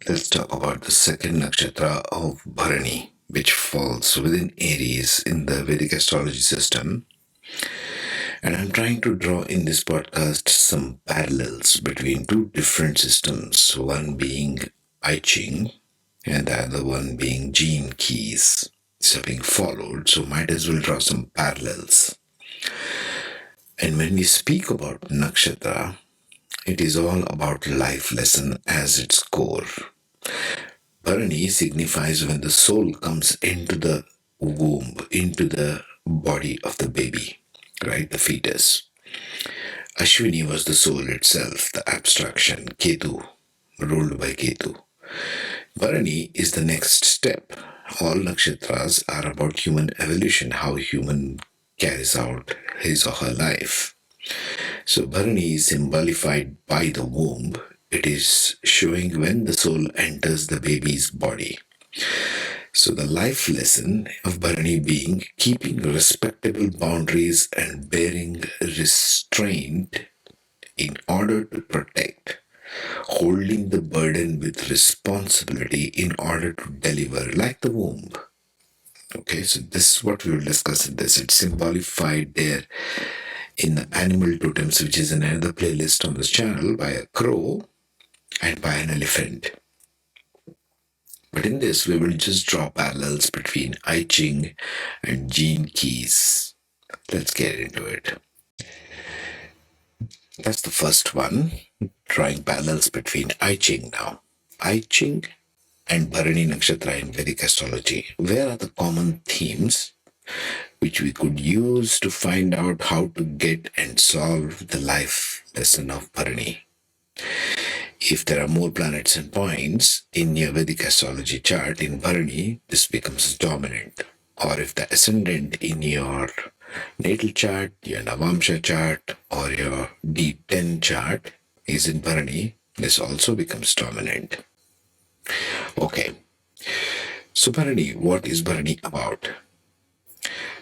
Let's talk about the second nakshatra of Bharani, which falls within Aries in the Vedic astrology system. And I'm trying to draw in this podcast some parallels between two different systems, one being I Ching and the other one being gene keys. These are being followed, so might as well draw some parallels. And when we speak about nakshatra, it is all about life lesson as its core. Bharani signifies when the soul comes into the womb, into the body of the baby, right? The fetus. Ashwini was the soul itself, the abstraction, Ketu, ruled by Ketu. Bharani is the next step. All nakshatras are about human evolution, how human carries out his or her life. So Bharani is symbolified by the womb. It is showing when the soul enters the baby's body. So the life lesson of Bharani being keeping respectable boundaries and bearing restraint in order to protect, holding the burden with responsibility in order to deliver, like the womb. Okay, so this is what we will discuss in this. It's symbolified there in the animal totems, which is another playlist on this channel, by a crow and by an elephant. But in this, we will just draw parallels between I Ching and gene keys. Let's get into it. That's the first one, drawing parallels between I Ching now. I Ching and Bharani Nakshatra in Vedic astrology. Where are the common themes which we could use to find out how to get and solve the life lesson of Bharani? If there are more planets and points in your Vedic astrology chart in Bharani, this becomes dominant. Or if the ascendant in your natal chart, your Navamsha chart, or your D10 chart is in Bharani, this also becomes dominant. Okay. So Bharani, what is Bharani about?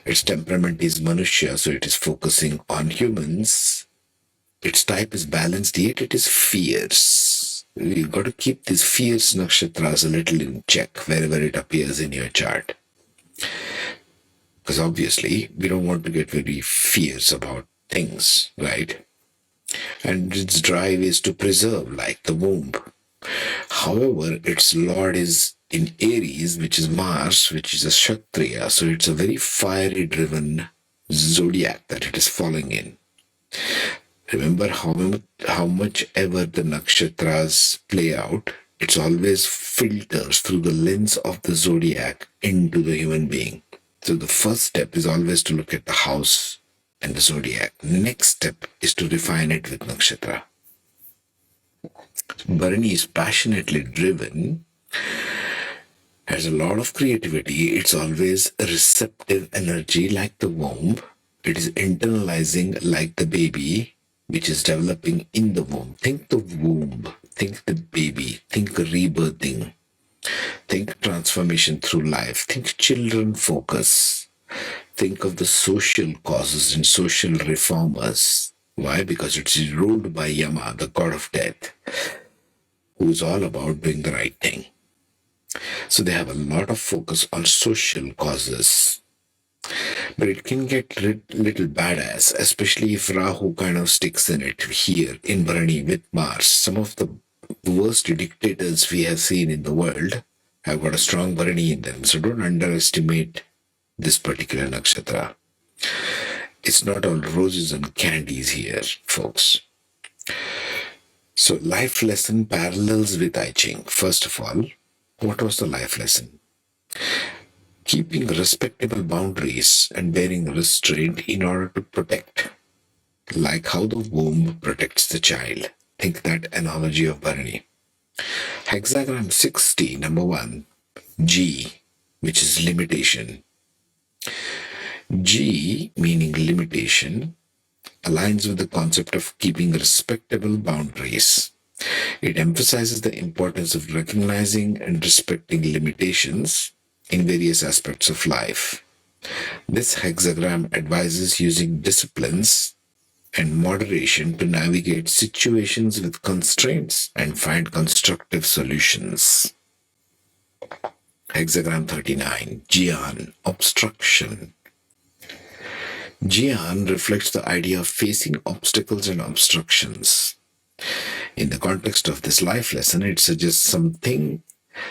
Its temperament is Manushya, so it is focusing on humans. Its type is balanced, yet it is fierce. You've got to keep these fierce nakshatras a little in check wherever it appears in your chart. Because obviously, we don't want to get very fierce about things, right? And its drive is to preserve, like the womb. However, its lord is in Aries, which is Mars, which is a Kshatriya, so it's a very fiery driven zodiac that it is falling in. Remember how much ever the nakshatras play out, it's always filters through the lens of the zodiac into the human being. So the first step is always to look at the house and the zodiac. Next step is to refine it with nakshatra. Bharani is passionately driven, has a lot of creativity. It's always a receptive energy like the womb. It is internalizing like the baby, which is developing in the womb. Think the womb, think the baby, think rebirthing, think transformation through life, think children focus, think of the social causes and social reformers. Why? Because it's ruled by Yama, the god of death, who's all about doing the right thing. So they have a lot of focus on social causes. But it can get little badass, especially if Rahu kind of sticks in it here in Bharani with Mars. Some of the worst dictators we have seen in the world have got a strong Bharani in them. So don't underestimate this particular nakshatra. It's not all roses and candies here, folks. So life lesson parallels with I Ching. First of all, what was the life lesson? Keeping respectable boundaries and bearing restraint in order to protect, like how the womb protects the child. Think that analogy of Bharani. Hexagram 60, number 1, G, which is limitation. G, meaning limitation, aligns with the concept of keeping respectable boundaries. It emphasizes the importance of recognizing and respecting limitations in various aspects of life. This hexagram advises using disciplines and moderation to navigate situations with constraints and find constructive solutions. Hexagram 39, Jian, obstruction. Jian reflects the idea of facing obstacles and obstructions. In the context of this life lesson, it suggests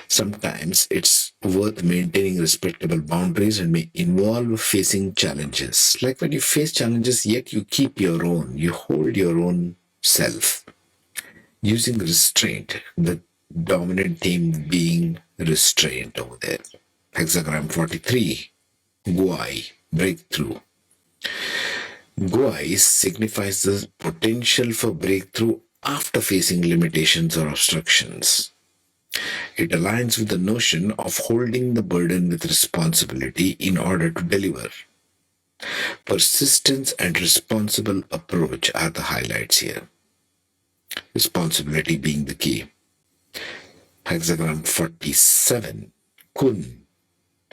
sometimes it's worth maintaining respectable boundaries and may involve facing challenges. Like when you face challenges, yet you keep your own, you hold your own self. Using restraint, the dominant theme being restraint over there. Hexagram 43, Guai, breakthrough. Guai signifies the potential for breakthrough after facing limitations or obstructions. It aligns with the notion of holding the burden with responsibility in order to deliver. Persistence and responsible approach are the highlights here. Responsibility being the key. Hexagram 47, Kun,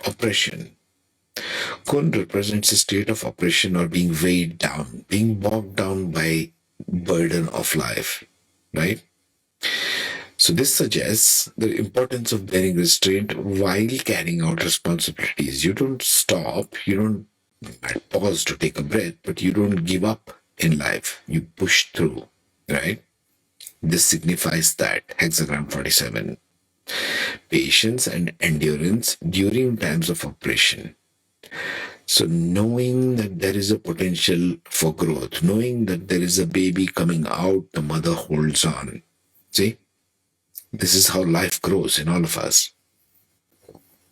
oppression. Kun represents a state of oppression or being weighed down, being bogged down by burden of life, right? So this suggests the importance of bearing restraint while carrying out responsibilities. You don't stop, you don't pause to take a breath, but you don't give up in life. You push through, right? This signifies that. Hexagram 47. Patience and endurance during times of oppression. So knowing that there is a potential for growth, knowing that there is a baby coming out, the mother holds on. See? This is how life grows in all of us.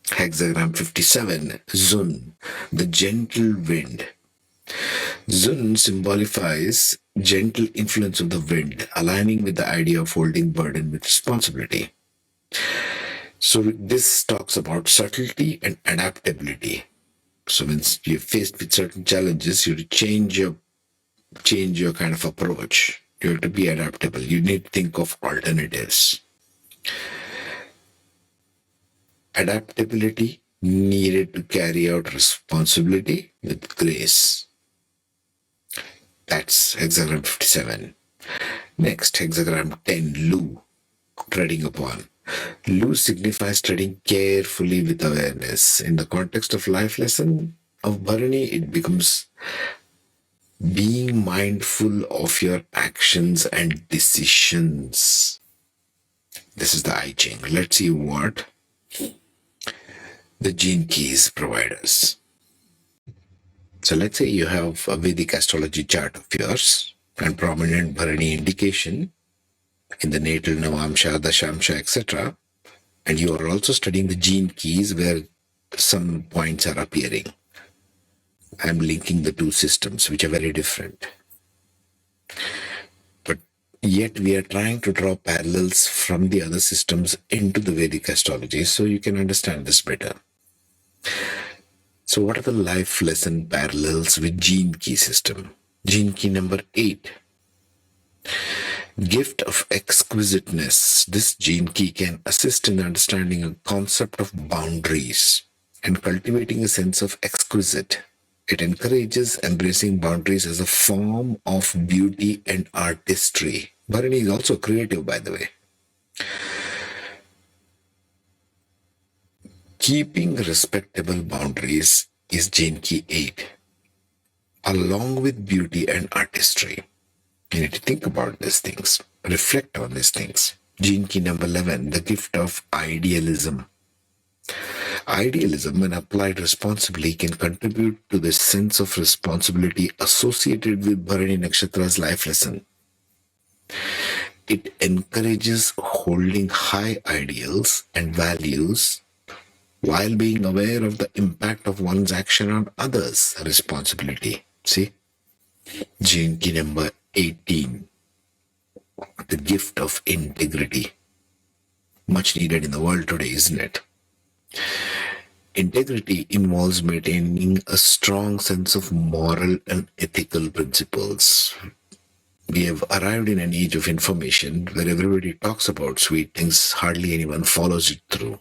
Hexagram 57, Zun, the gentle wind. Zun symbolifies gentle influence of the wind, aligning with the idea of holding burden with responsibility. So this talks about subtlety and adaptability. So when you're faced with certain challenges, you have to change your kind of approach. You have to be adaptable. You need to think of alternatives. Adaptability needed to carry out responsibility with grace. That's hexagram 57. Next, hexagram 10, Lu, treading upon. Lu signifies treading carefully with awareness. In the context of life lesson of Bharani, it becomes being mindful of your actions and decisions. This is the I Ching. Let's see what the gene keys provide us. So let's say you have a Vedic astrology chart of yours and prominent Bharani indication in the natal Navamsha, Dashamsha, etc. And you are also studying the gene keys where some points are appearing. I'm linking the two systems, which are very different. But yet we are trying to draw parallels from the other systems into the Vedic astrology so you can understand this better. So what are the life lesson parallels with gene key system? Gene key number 8. Gift of exquisiteness. This gene key can assist in understanding a concept of boundaries and cultivating a sense of exquisite. It encourages embracing boundaries as a form of beauty and artistry. Bharani is also creative, by the way. Keeping respectable boundaries is gene key 8, along with beauty and artistry. You need to think about these things, reflect on these things. Gene key number 11, the gift of idealism. Idealism, when applied responsibly, can contribute to the sense of responsibility associated with Bharani Nakshatra's life lesson. It encourages holding high ideals and values while being aware of the impact of one's action on others' responsibility. See? Gene key number 18, the gift of integrity. Much needed in the world today, isn't it? Integrity involves maintaining a strong sense of moral and ethical principles. We have arrived in an age of information where everybody talks about sweet things, hardly anyone follows it through.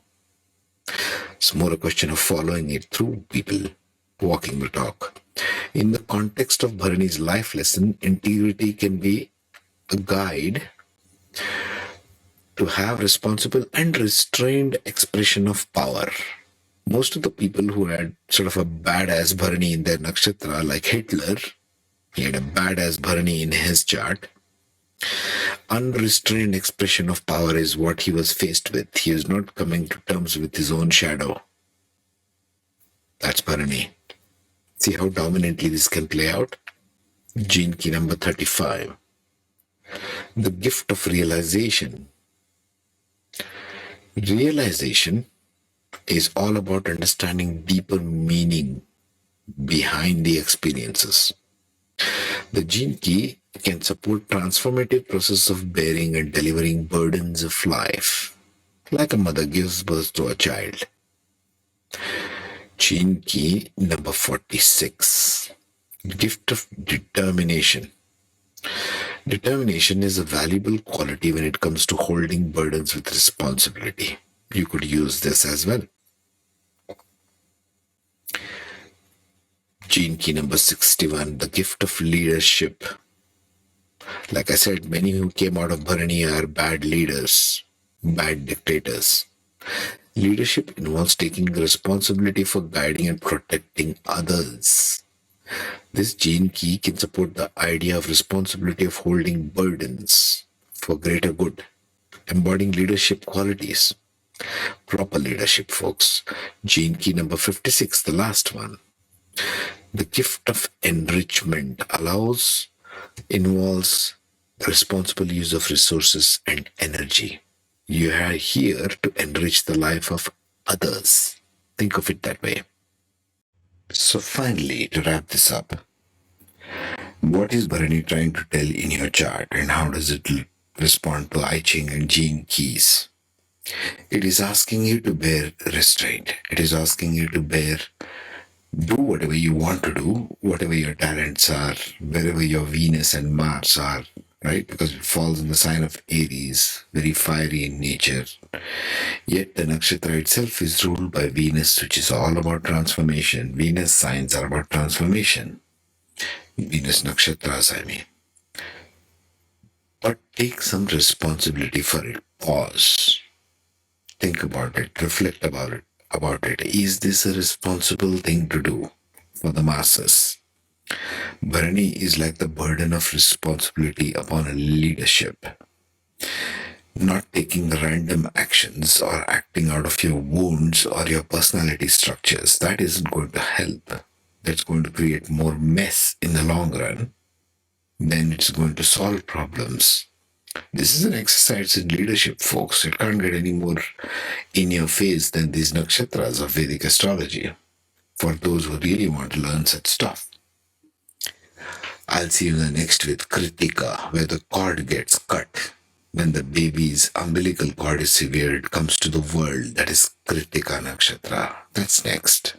It's more a question of following it through, people walking the talk. In the context of Bharani's life lesson, integrity can be a guide to have responsible and restrained expression of power. Most of the people who had sort of a badass Bharani in their nakshatra, like Hitler, he had a badass Bharani in his chart. Unrestrained expression of power is what he was faced with. He was not coming to terms with his own shadow. That's Bharani. See how dominantly this can play out? Gene key number 35. The gift of realization. Realization is all about understanding deeper meaning behind the experiences. The gene key can support transformative process of bearing and delivering burdens of life, like a mother gives birth to a child. Gene key number 46. Gift of determination. Determination is a valuable quality when it comes to holding burdens with responsibility. You could use this as well. Gene key number 61, the gift of leadership. Like I said, many who came out of Bharani are bad leaders, bad dictators. Leadership involves taking responsibility for guiding and protecting others. This gene key can support the idea of responsibility of holding burdens for greater good, embodying leadership qualities. Proper leadership, folks. Gene key number 56, the last one. The gift of enrichment involves the responsible use of resources and energy. You are here to enrich the life of others. Think of it that way. So finally, to wrap this up, what is Bharani trying to tell in your chart and how does it respond to I Ching and gene keys? It is asking you to bear restraint. It is asking you to do whatever you want to do, whatever your talents are, wherever your Venus and Mars are, right? Because it falls in the sign of Aries, very fiery in nature. Yet the nakshatra itself is ruled by Venus, which is all about transformation. Venus signs are about transformation. Venus nakshatras, I mean. But take some responsibility for it. Pause. Think about it. Reflect about it. Is this a responsible thing to do for the masses? Bharani is like the burden of responsibility upon a leadership. Not taking random actions or acting out of your wounds or your personality structures. That isn't going to help. That's going to create more mess in the long run. Then it's going to solve problems. This is an exercise in leadership, folks. It can't get any more in your face than these nakshatras of Vedic astrology for those who really want to learn such stuff. I'll see you in the next with Kritika, where the cord gets cut. When the baby's umbilical cord is severed, it comes to the world. That is Kritika Nakshatra. That's next.